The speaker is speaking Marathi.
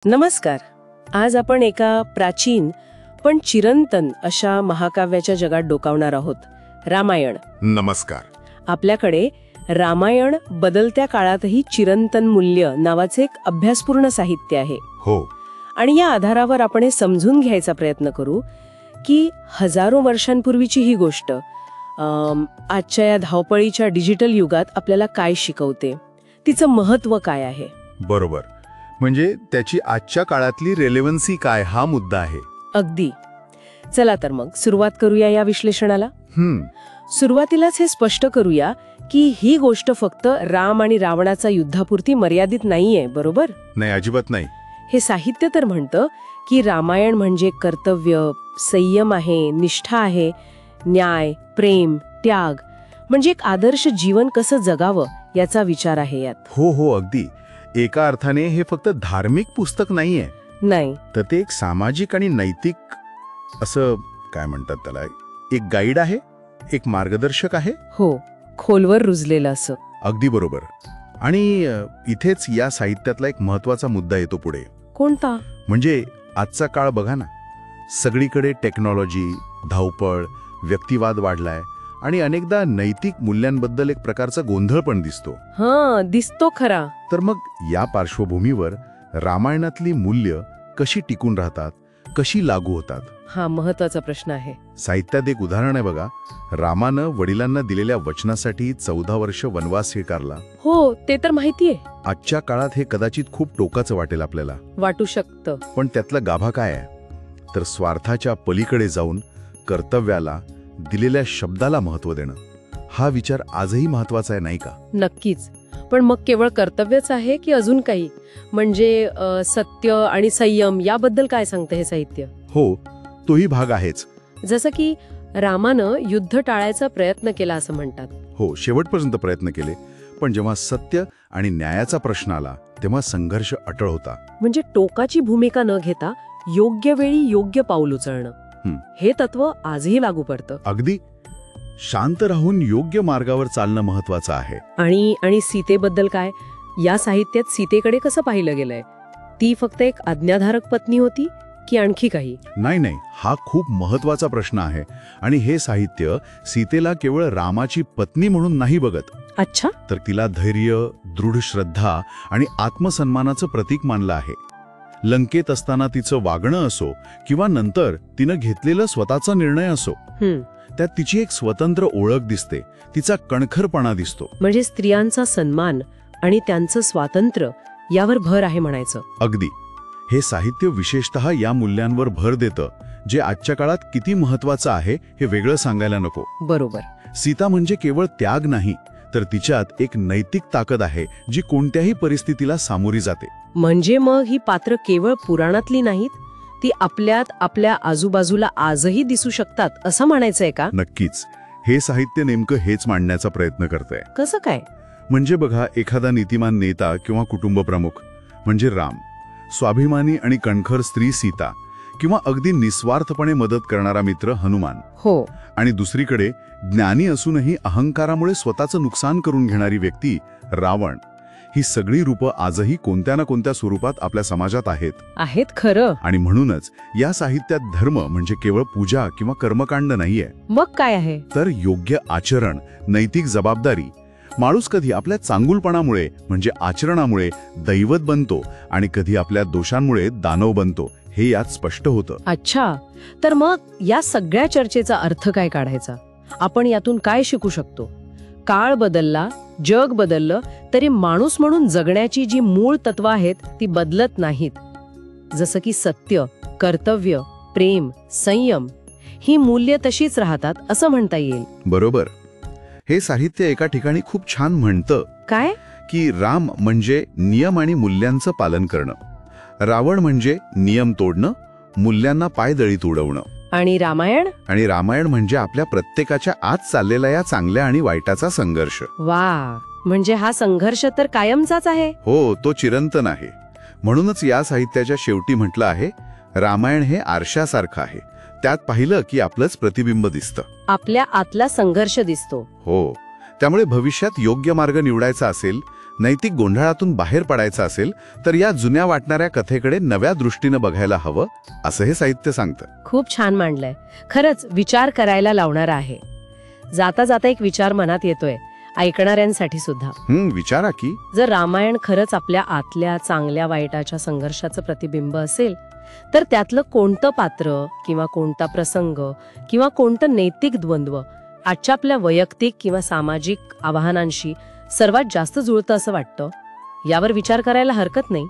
नमस्कार. आज आपण एका प्राचीन पण चिरंतन अशा महाकाव्याच्या जगात डोकावणार आहोत, रामायण. नमस्कार. आपल्याकडे रामायण बदलत्या काळातही चिरंतन मूल्य नावाचे एक अभ्यासपूर्ण साहित्य आहे. हो. आणि या आधारावर आपण हे समजून घ्यायचा प्रयत्न करू की हजारो वर्षांपूर्वीची ही गोष्ट आजच्या या धावपळीच्या डिजिटल युगात आपल्याला काय शिकवते, तिचं महत्त्व काय आहे. बरोबर. म्हणजे त्याची आजच्या काळातली रेलेव्हन्सी काय हा मुद्दा आहे. अगदी. चला तर मग सुरुवात करूया या विश्लेषणाला. सुरुवातीलाच हे स्पष्ट करूया की ही गोष्ट फक्त राम आणि रावणाचा युद्धापुरती मर्यादित नाहीये, बरोबर? नाही, अजिबात नाही. हे साहित्य तर म्हणतं की रामायण म्हणजे कर्तव्य, संयम आहे, निष्ठा आहे, न्याय, प्रेम, त्याग, म्हणजे एक आदर्श जीवन कसं जगावं याचा विचार आहे यात. हो हो, अगदी. एका अर्थाने हे फक्त धार्मिक पुस्तक नाहीये. नाही तर ते एक सामाजिक आणि नैतिक असं काय म्हणतात त्याला, एक गाईड आहे, एक मार्गदर्शक आहे. हो, खोलवर रुजलेलं असं. अगदी बरोबर. आणि इथेच या साहित्यातला एक महत्वाचा मुद्दा येतो पुढे. कोणता? म्हणजे आजचा काळ बघा ना, सगळीकडे टेक्नॉलॉजी, धावपळ, व्यक्तिवाद वाढलाय आणि अनेकदा नैतिक मूल्यांबद्दल एक प्रकारचा गोंधळ पण दिसतो. दिसतो खरा. तर मग या पार्श्वभूमीवर रामायणातली मूल्य कशी टिकून राहतात, कशी लागू होतात, हा महत्वाचा प्रश्न आहे. साहित्यात एक उदाहरण आहे बघा. रामानं वडिलांना दिलेल्या वचनासाठी 14 वर्ष वनवास स्वीकारला. हो, ते तर माहितीये. आजच्या काळात हे कदाचित खूप टोकाचं वाटेल आपल्याला, वाटू शकतं. पण त्यातला गाभा काय आहे? तर स्वार्थाच्या पलीकडे जाऊन कर्तव्याला, दिलेल्या शब्दाला महत्त्व देणं, हा विचार आजही महत्वाचा आहे, नाही का? नक्कीच. पण मग केवळ कर्तव्यच आहे की अजून काही? म्हणजे सत्य आणि संयम याबद्दल काय सांगतं हे साहित्य? हो, तोही भाग आहेच. जसं की रामानं युद्ध टाळायचा प्रयत्न केला असं म्हणतात. हो, शेवटपर्यंत प्रयत्न केले, पण जेव्हा सत्य आणि न्यायाचा प्रश्न आला तेव्हा संघर्ष अटळ होता. म्हणजे टोकाची भूमिका न घेता योग्य वेळी योग्य पाऊल उचलणं, हे तत्व आजही लागू पडतं. अगदी. शांत राहून योग्य मार्गावर चालणं महत्वाचं आहे. आणि सीतेबद्दल काय? या साहित्यात सीतेकडे कसं पाहिलं गेलंय? ती फक्त एक आज्ञाधारक पत्नी होती की आणखी काही? नाही, हा खूप महत्वाचा प्रश्न आहे. आणि हे साहित्य सीतेला केवळ रामाची पत्नी म्हणून नाही बघत. अच्छा. तर तिला धैर्य, दृढ श्रद्धा आणि आत्मसन्मानाचं प्रतीक मानलं आहे. लंकेत असताना तिचं वागणं असो किंवा नंतर तिनं घेतलेला स्वतःचा निर्णय असो, त्यात तिची एक स्वतंत्र ओळख दिसते, तिचा कणखरपणा दिसतो. म्हणजे स्त्रियांचा सन्मान आणि त्यांचं स्वातंत्र्य यावर भर आहे म्हणायचं. अगदी. हे साहित्य विशेषतः या मूल्यांवर भर देतं, जे आजच्या काळात किती महत्वाचं आहे हे वेगळं सांगायला नको. बरोबर. सीता म्हणजे केवळ त्याग नाही, तर तिच्यात एक नैतिक ताकद आहे जी कोणत्याही परिस्थितीला सामोरी जाते. म्हणजे मग ही पात्र केवळ पुराणातली नाहीत, ती आपल्यात, आपल्या आजूबाजूला आजही दिसू शकतात असं म्हणायचंय का? नक्कीच. हे साहित्य नेमकं हेच मांडण्याचा प्रयत्न करतंय. कसं काय? म्हणजे बघा, एखादा नीतिमान नेता किंवा कुटुंब प्रमुख म्हणजे राम, स्वाभिमानी आणि कणखर स्त्री सीता, किंवा अगदी निस्वार्थपणे मदत करणारा मित्र हनुमान. हो. आणि दुसरीकडे ज्ञानी असूनही अहंकारामुळे स्वतःचं नुकसान करून घेणारी व्यक्ती रावण. ही सगळी रूपं आजही कोणत्या ना कोणत्या स्वरूपात आपल्या समाजात आहेत. खरं. आणि म्हणूनच या साहित्यात धर्म म्हणजे केवळ पूजा किंवा कर्मकांड नाहीये. मग काय आहे? तर योग्य आचरण, नैतिक जबाबदारी. माणूस कधी आपल्या चांगुलपणामुळे म्हणजे आचरणामुळे दैवत बनतो आणि कधी आपल्या दोषांमुळे दानव बनतो, हे यात स्पष्ट होतं. अच्छा. तर मग या सगळ्या चर्चेचा अर्थ काय काढायचा? आपण यातून काय शिकू शकतो? काळ बदलला, जग बदललं, तरी माणूस म्हणून जगण्याची जी मूळ तत्व आहेत ती बदलत नाहीत. जसं की सत्य, कर्तव्य, प्रेम, संयम, ही मूल्य तशीच राहतात असं म्हणता येईल. बरोबर. हे साहित्य एका ठिकाणी खूप छान म्हणतं. काय? की राम म्हणजे नियम आणि मूल्यांचं पालन करणं, रावण म्हणजे नियम तोडणं, मूल्यांना पायदळीत उडवणं. आणि रामायण म्हणजे आपल्या प्रत्येकाच्या आत चाललेला या चांगल्या आणि वाईटाचा संघर्ष. वा, म्हणजे हा संघर्ष तर कायमचाच आहे. हो, तो चिरंतन आहे. म्हणूनच या साहित्याच्या शेवटी म्हटलं आहे, रामायण हे आरशासारखं आहे. त्यात पाहिलं की आपलंच प्रतिबिंब दिसतं, आपल्या आतला संघर्ष दिसतो. हो. त्यामुळे भविष्यात योग्य मार्ग निवडायचा असेल, नैतिक गोंधळातून बाहेर पडायचं असेल तर या जुन्या वाटणाऱ्या कथेकडे नव्या दृष्टीनं बघायला हवं, असं हे साहित्य सांगतं. खूप छान मांडलंय. खरंच विचार करायला लावणारा आहे. जाता जाता एक विचार मनात येतोय, ऐकणाऱ्यांसाठी सुद्धा. विचारा की. जर रामायण खरंच आपल्या आतल्या चांगल्या वाईटाच्या संघर्षाचं प्रतिबिंब असेल, तर त्यातलं कोणतं पात्र किंवा कोणता प्रसंग किंवा कोणतं नैतिक द्वंद्व आजच्या आपल्या वैयक्तिक किंवा सामाजिक आव्हानांशी सर्वात जास्त जुळतं असं वाटतं? यावर विचार करायला हरकत नाही.